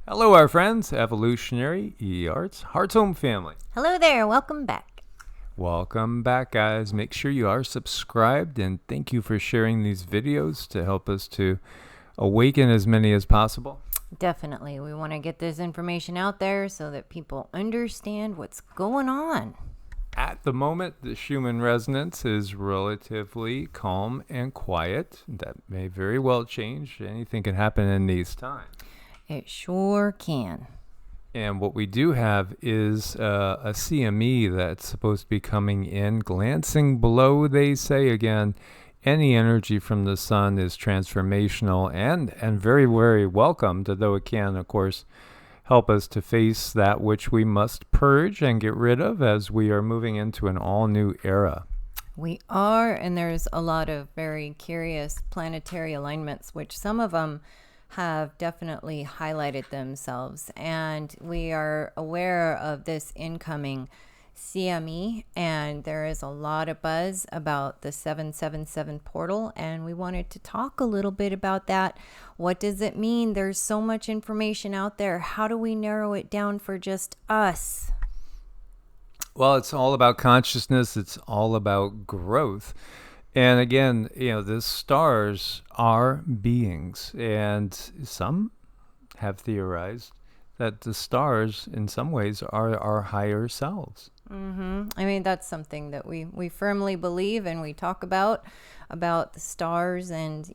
Hello, our friends, Evolutionary, EEARTS, Heart's Home family. Hello there, welcome back. Welcome back, guys. Make sure you are subscribed, and thank you for sharing these videos to help us to awaken as many as possible. Definitely, we want to get this information out there so that people understand what's going on. At the moment, the Schumann resonance is relatively calm and quiet. That may very well change. Anything can happen in these times. It sure can. And what we do have is a CME that's supposed to be coming in, glancing below, they say again. Any energy from the sun is transformational and very, very welcomed, although it can, of course, help us to face that which we must purge and get rid of as we are moving into an all-new era. We are, and there's a lot of very curious planetary alignments, which some of them have definitely highlighted themselves. And we are aware of this incoming CME, and there is a lot of buzz about the 777 portal, and we wanted to talk a little bit about that. What does it mean? There's so much information out there. How do we narrow it down for just us? Well, it's all about consciousness. It's all about growth. And again, the stars are beings, and some have theorized that the stars in some ways are our higher selves. I mean, that's something that we firmly believe, and we talk about the stars, and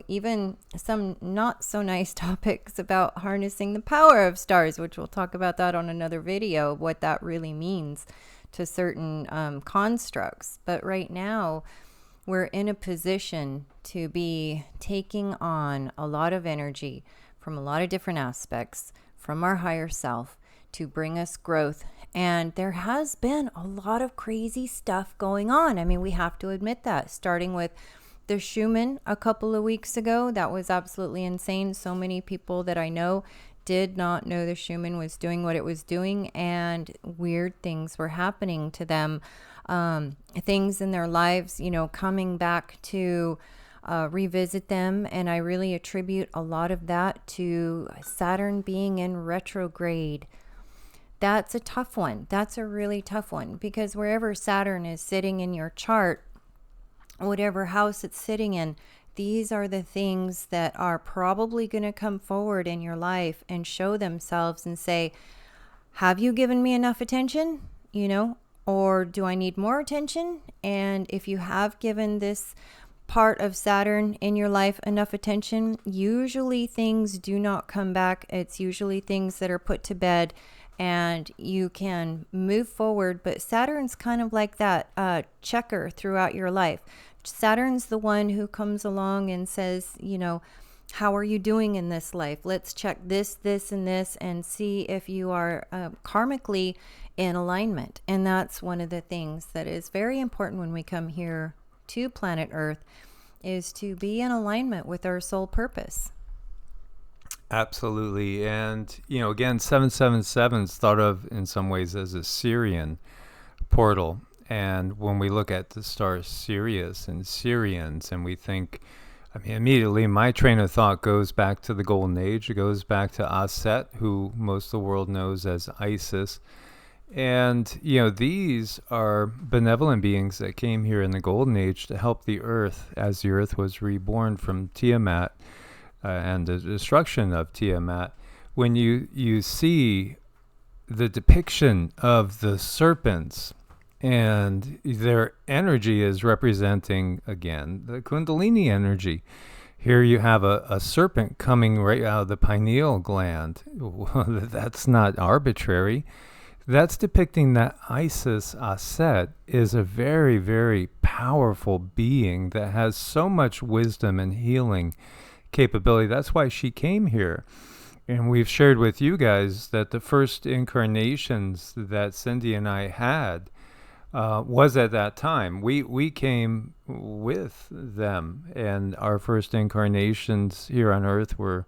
even some not so nice topics about harnessing the power of stars, which we'll talk about that on another video, what that really means to certain constructs. But right now we're in a position to be taking on a lot of energy from a lot of different aspects from our higher self to bring us growth. And there has been a lot of crazy stuff going on. I mean, we have to admit that, starting with the Schumann a couple of weeks ago. That was absolutely insane. So many people that I know did not know the Schumann was doing what it was doing, and weird things were happening to them. Things in their lives, coming back to revisit them. And I really attribute a lot of that to Saturn being in retrograde. That's a tough one. That's a really tough one, because wherever Saturn is sitting in your chart, whatever house it's sitting in, these are the things that are probably going to come forward in your life and show themselves and say, have you given me enough attention? Or do I need more attention? And if you have given this part of Saturn in your life enough attention, usually things do not come back. It's usually things that are put to bed, and you can move forward. But Saturn's kind of like that checker throughout your life. Saturn's the one who comes along and says, how are you doing in this life? Let's check this, this, and this, and see if you are karmically in alignment. And that's one of the things that is very important when we come here to planet Earth, is to be in alignment with our soul purpose. Absolutely. And, again, 777 is thought of in some ways as a Sirian portal. And when we look at the star Sirius and Sirians, and we think, immediately my train of thought goes back to the Golden Age. It goes back to Aset, who most of the world knows as Isis. And, these are benevolent beings that came here in the Golden Age to help the Earth as the Earth was reborn from Tiamat and the destruction of Tiamat. When you see the depiction of the serpents, and their energy is representing, again, the Kundalini energy. Here you have a serpent coming right out of the pineal gland. That's not arbitrary. That's depicting that Isis, Aset, is a very, very powerful being that has so much wisdom and healing capability. That's why she came here. And we've shared with you guys that the first incarnations that Cindy and I had was at that time. We came with them, and our first incarnations here on Earth were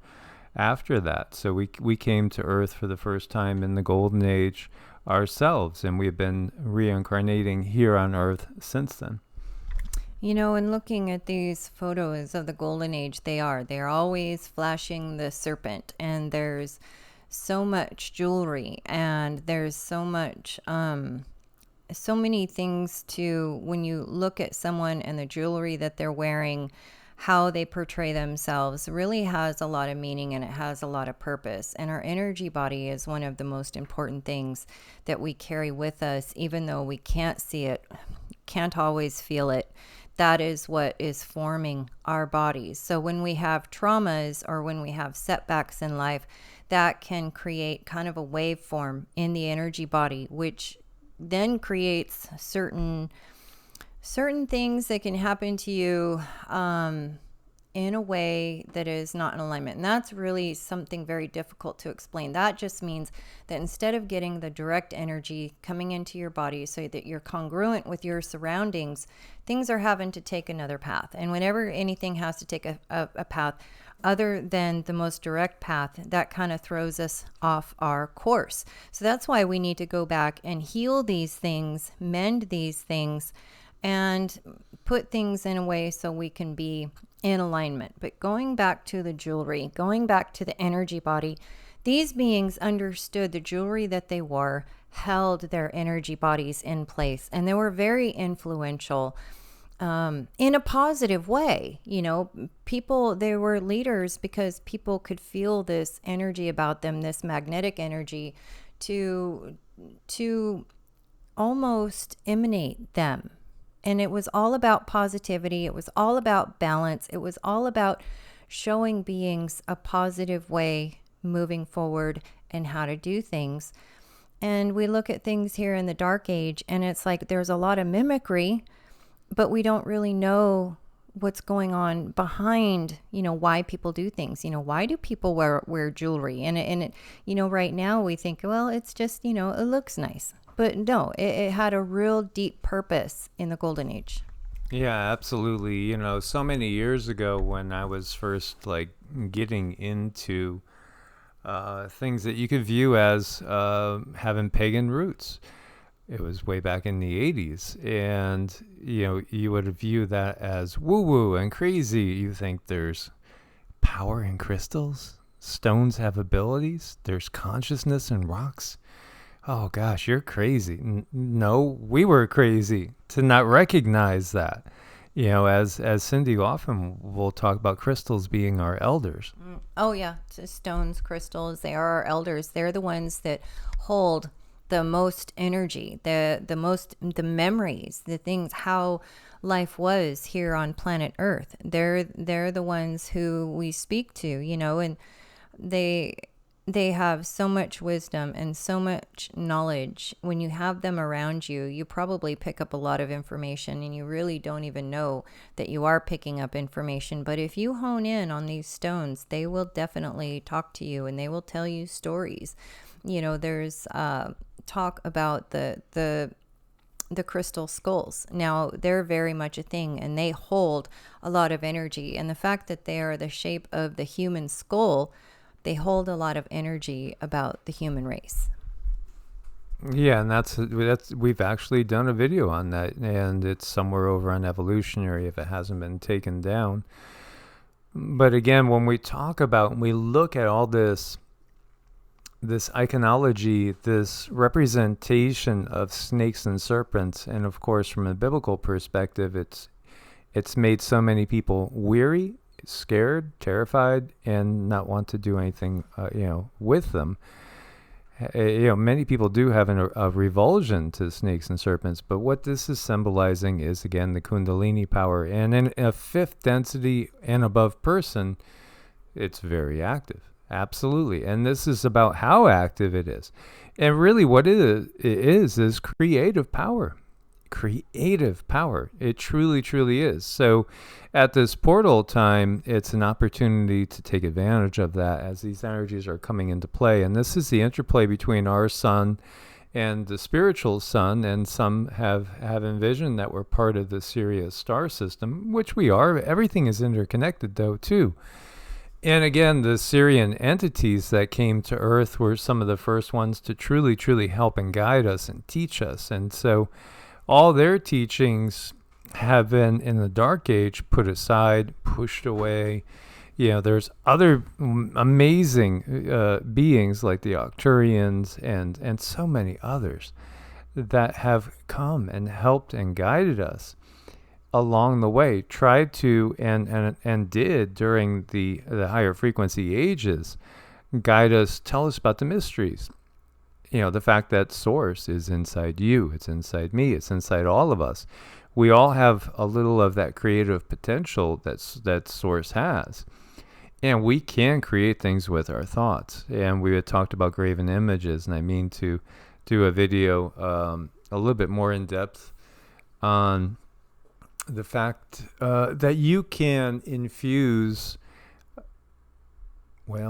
after that. So we came to Earth for the first time in the Golden Age ourselves, and we've been reincarnating here on Earth since then. And looking at these photos of the Golden Age, they're always flashing the serpent, and there's so much jewelry, and there's so much so many things to, when you look at someone and the jewelry that they're wearing, how they portray themselves really has a lot of meaning, and it has a lot of purpose. And our energy body is one of the most important things that we carry with us, even though we can't see it, can't always feel it. That is what is forming our bodies. So when we have traumas or when we have setbacks in life, that can create kind of a waveform in the energy body, which then creates certain things that can happen to you in a way that is not in alignment. And that's really something very difficult to explain. That just means that instead of getting the direct energy coming into your body so that you're congruent with your surroundings, things are having to take another path. And whenever anything has to take a path other than the most direct path, that kind of throws us off our course. So that's why we need to go back and heal these things, mend these things, and put things in a way so we can be in alignment. But going back to the jewelry, going back to the energy body, these beings understood the jewelry that they wore held their energy bodies in place, and they were very influential in a positive way. You know, people, they were leaders because people could feel this energy about them, this magnetic energy to almost emanate them. And it was all about positivity. It was all about balance. It was all about showing beings a positive way moving forward and how to do things. And we look at things here in the Dark Age, and it's like there's a lot of mimicry, but we don't really know what's going on behind, you know, why people do things. You know, why do people wear jewelry? And it, you know, right now we think, well, it's just, you know, it looks nice. But no, it had a real deep purpose in the Golden Age. Yeah, absolutely. You know, so many years ago when I was first like getting into things that you could view as having pagan roots. It was way back in the 80s. And, you know, you would view that as woo-woo and crazy. You think there's power in crystals. Stones have abilities. There's consciousness in rocks. Oh gosh, you're crazy. No, we were crazy to not recognize that. You know, as Cindy often will talk about crystals being our elders. Oh yeah, stones, crystals, they are our elders. They're the ones that hold the most energy, the memories, the things, how life was here on planet Earth. They're the ones who we speak to, you know, and they have so much wisdom and so much knowledge. When you have them around you, you probably pick up a lot of information, and you really don't even know that you are picking up information. But if you hone in on these stones, they will definitely talk to you, and they will tell you stories. You know, there's talk about the crystal skulls. Now, they're very much a thing, and they hold a lot of energy. And the fact that they are the shape of the human skull, they hold a lot of energy about the human race. Yeah, and that's we've actually done a video on that, and it's somewhere over on Evolutionary if it hasn't been taken down. But again, when we talk about, we look at all this iconology, this representation of snakes and serpents, and of course from a biblical perspective, it's made so many people weary, scared, terrified, and not want to do anything, with them. Many people do have a revulsion to snakes and serpents, but what this is symbolizing is, again, the Kundalini power. And in a fifth density and above person, it's very active. Absolutely. And this is about how active it is. And really what it is creative power. Creative power. It truly, truly is. So at this portal time, it's an opportunity to take advantage of that as these energies are coming into play. And this is the interplay between our sun and the spiritual sun. And some have envisioned that we're part of the Sirius star system, which we are. Everything is interconnected, though, too. And again, the Sirian entities that came to Earth were some of the first ones to truly, truly help and guide us and teach us. And so all their teachings have been in the Dark Age put aside, pushed away, there's other amazing beings like the Arcturians and so many others that have come and helped and guided us along the way, tried to and did during the higher frequency ages, guide us, tell us about the mysteries. The fact that source is inside you, it's inside me, it's inside all of us. We all have a little of that creative potential that source has. And we can create things with our thoughts. And we had talked about graven images, and I mean to do a video a little bit more in depth on the fact that you can infuse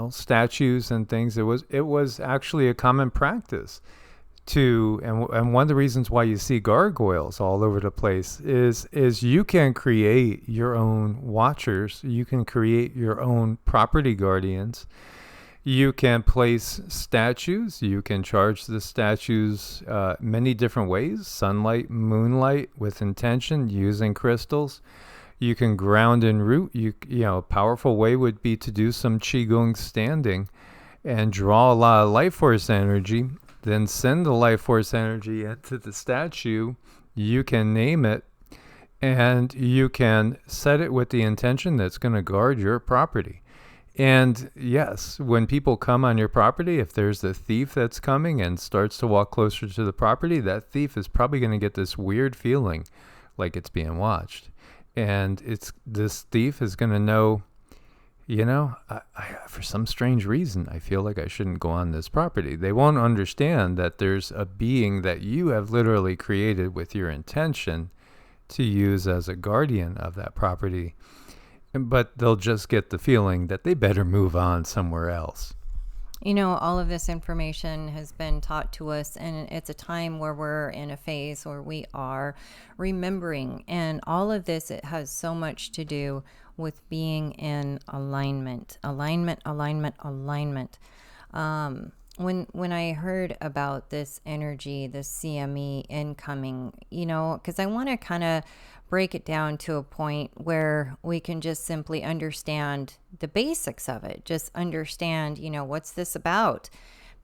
statues and things. It was actually a common practice and one of the reasons why you see gargoyles all over the place is you can create your own watchers, you can create your own property guardians, you can place statues, you can charge the statues many different ways: sunlight, moonlight, with intention, using crystals. You can ground and root. A powerful way would be to do some Qigong standing and draw a lot of life force energy, then send the life force energy into the statue. You can name it, and you can set it with the intention that's going to guard your property. And yes, when people come on your property, if there's a thief that's coming and starts to walk closer to the property, that thief is probably going to get this weird feeling like it's being watched. And this thief is going to know, for some strange reason, I feel like I shouldn't go on this property. They won't understand that there's a being that you have literally created with your intention to use as a guardian of that property. But they'll just get the feeling that they better move on somewhere else. All of this information has been taught to us, and it's a time where we're in a phase where we are remembering. And all of this, it has so much to do with being in alignment. When I heard about this energy, this CME incoming, because I want to kind of break it down to a point where we can just simply understand the basics of it. Just understand, what's this about?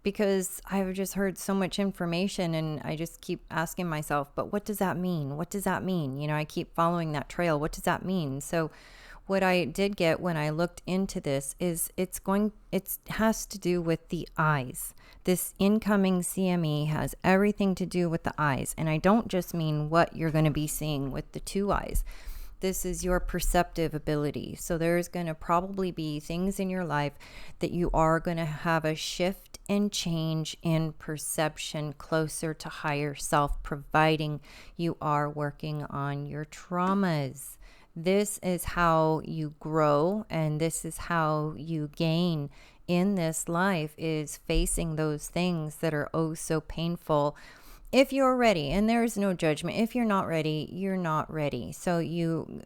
Because I've just heard so much information, and I just keep asking myself, but what does that mean? What does that mean? I keep following that trail. What does that mean? So what I did get when I looked into this is it has to do with the eyes. This incoming CME has everything to do with the eyes. And I don't just mean what you're going to be seeing with the two eyes. This is your perceptive ability. So there's going to probably be things in your life that you are going to have a shift and change in perception closer to higher self, providing you are working on your traumas. This is how you grow, and this is how you gain in this life, is facing those things that are oh so painful. If you're ready, and there is no judgment. If you're not ready, you're not ready. So you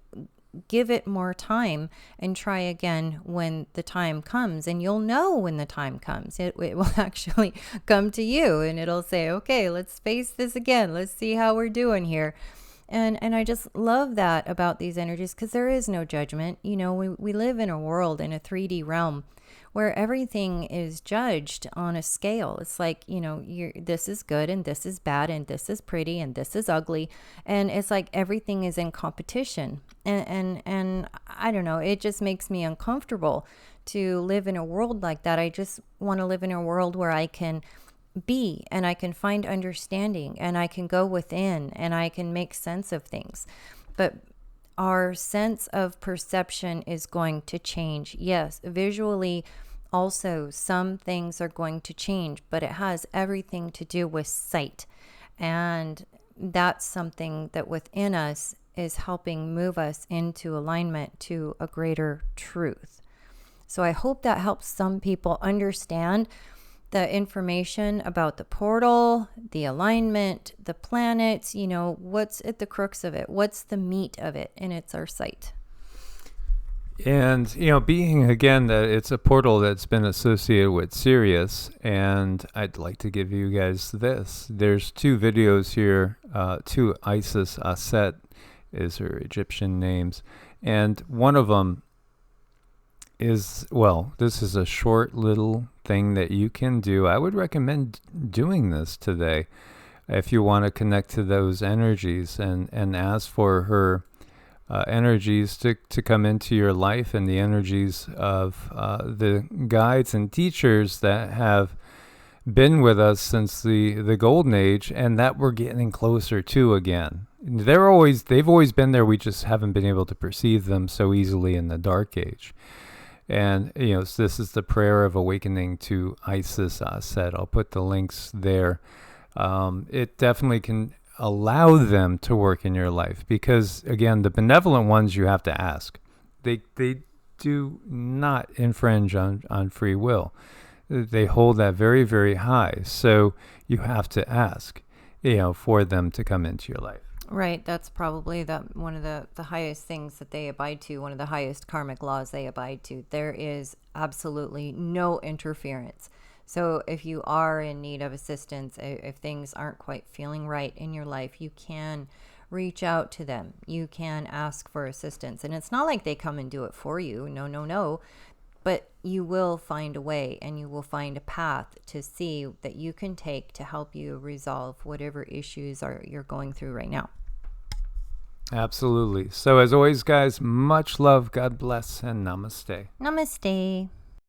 give it more time and try again when the time comes, and you'll know when the time comes. It will actually come to you, and it'll say, okay, let's face this again. Let's see how we're doing here. And I just love that about these energies, because there is no judgment. We live in a world, in a 3D realm, where everything is judged on a scale. It's like, this is good and this is bad and this is pretty and this is ugly. And it's like everything is in competition. And I don't know, it just makes me uncomfortable to live in a world like that. I just want to live in a world where I can be, and I can find understanding, and I can go within, and I can make sense of things. But our sense of perception is going to change. Yes, visually also some things are going to change, but it has everything to do with sight. And that's something that within us is helping move us into alignment to a greater truth. So I hope that helps some people understand the information about the portal, the alignment, the planets, what's at the crux of it, what's the meat of it, and it's our sight. And, being, again, that it's a portal that's been associated with Sirius, and I'd like to give you guys this. There's two videos here, two Isis, Aset is her Egyptian names, and one of them is, well, this is a short little thing that you can do. I would recommend doing this today if you want to connect to those energies and ask for her energies to come into your life, and the energies of the guides and teachers that have been with us since the golden age, and that we're getting closer to again. They've always been there. We just haven't been able to perceive them so easily in the dark age. And so this is the prayer of awakening to Isis, Aset. I'll put the links there. It definitely can allow them to work in your life, because again, the benevolent ones, you have to ask. They do not infringe on free will. They hold that very, very high. So you have to ask, for them to come into your life. Right. That's probably one of the highest things that they abide to, one of the highest karmic laws they abide to. There is absolutely no interference. So if you are in need of assistance, if things aren't quite feeling right in your life, you can reach out to them. You can ask for assistance. And it's not like they come and do it for you. No. But you will find a way, and you will find a path to see that you can take to help you resolve whatever issues you're going through right now. Absolutely. So as always, guys, much love, God bless, and namaste. Namaste.